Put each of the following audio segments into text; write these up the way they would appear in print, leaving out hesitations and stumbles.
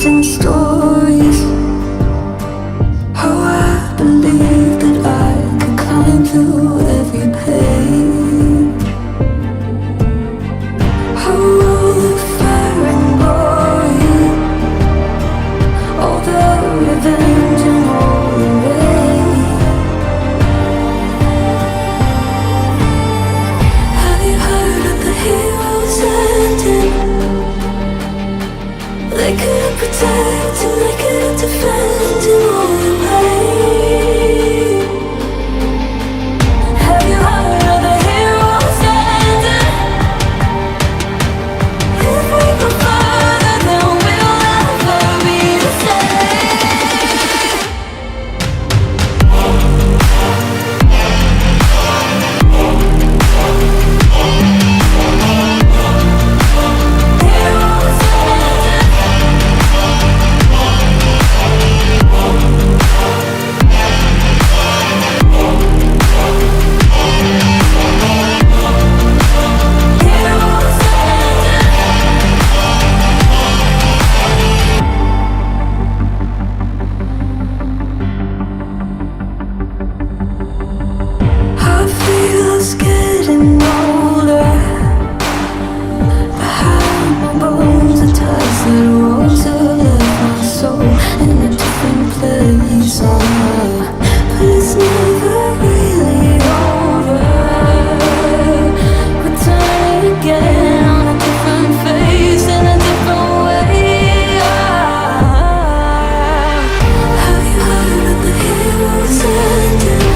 amazing stories. How I believed that I could climb through every page. How all the fire and glory, all the revenge and all the rage. Have you heard of the heroes ending? They couldn't protect and they couldn't defend in all the pain. Have you heard of the heroes ending? If we go further, then we'll never be the same. Heroes I feel us getting older. Behind my bones, a tassered rose left my soul in a different place. But it's never really over. Return again on a different face in a different way. Have you heard of the heroes ending?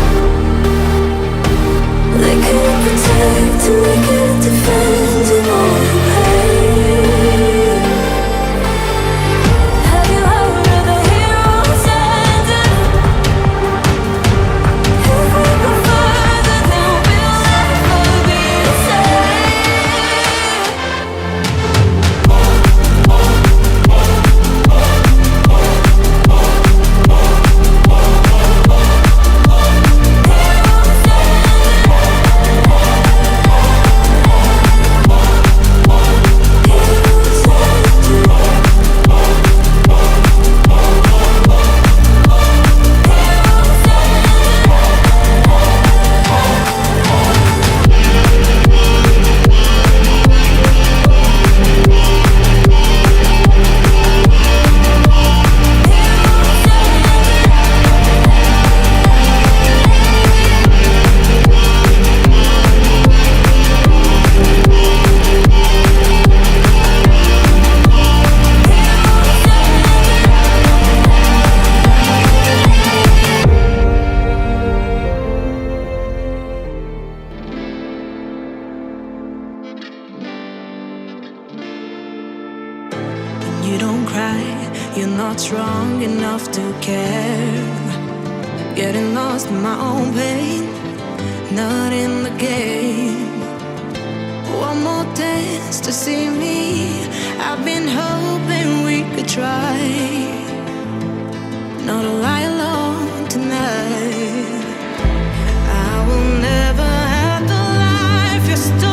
They couldn't protect and they couldn't defend in all the pain. Have you heard of the heroes ending? If we go further, then we'll never be the same. You don't cry, you're not strong enough to care. Getting lost in my own pain, not in the game. One more dance to see me. I've been hoping we could try. Not a lie alone tonight. I will never have the life you stole.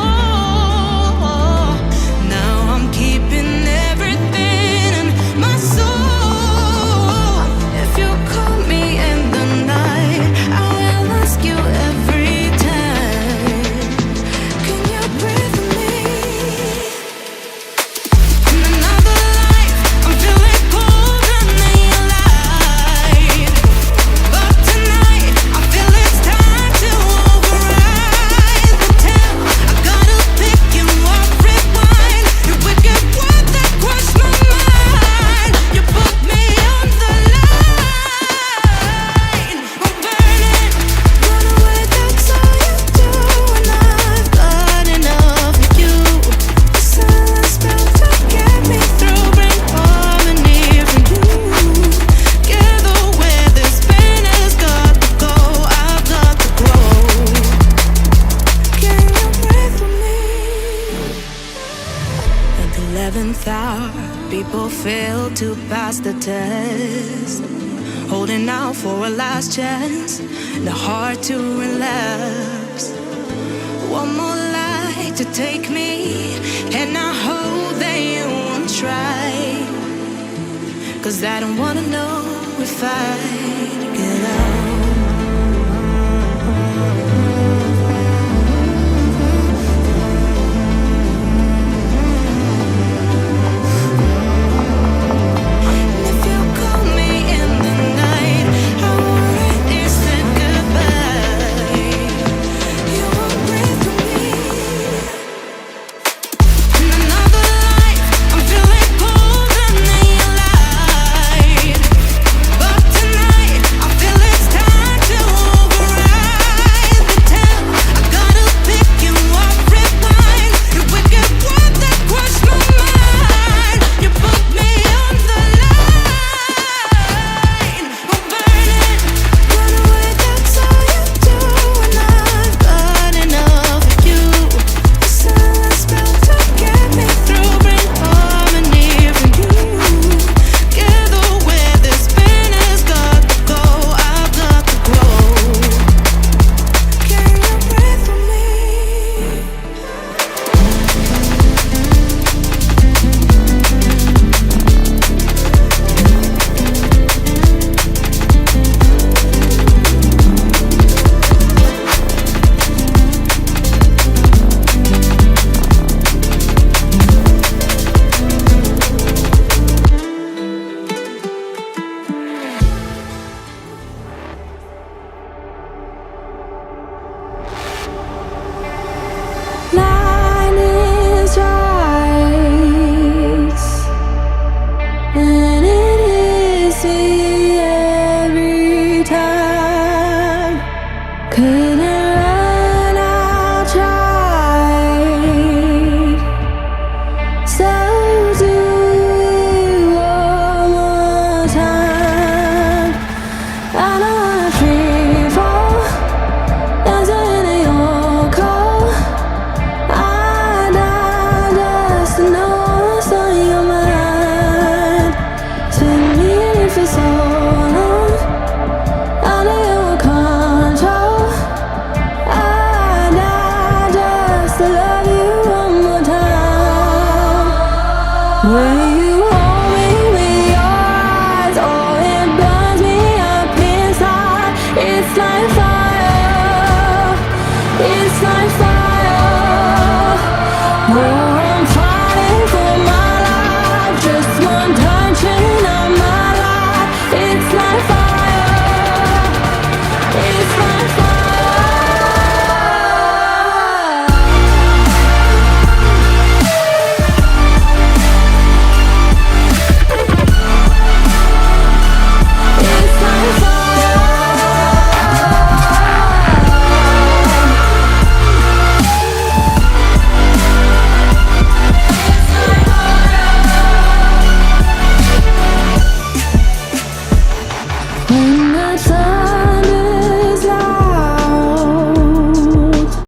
Now I'm keeping everything in my soul. If you call me in the night, I will ask you every time. Can you breathe with me? In another life, I'm feeling colder than your light. But tonight, I feel it's time to override the tale. I gotta pick you up, rewind. Your wicked word that crushed my mind. You put me on the line. I'm burning, run away, that's all you do. And I've got enough of you. The silence spell to get me through, bring harmony for you. Together where this pain has got to go, I've got to grow. Can you breathe with me? At the 11th hour, people fail to pass the test. Holding out for a last chance, the heart to relapse. One more light to take me, and I hope that you won't try. 'cause I don't wanna know if I get out. It's like fire.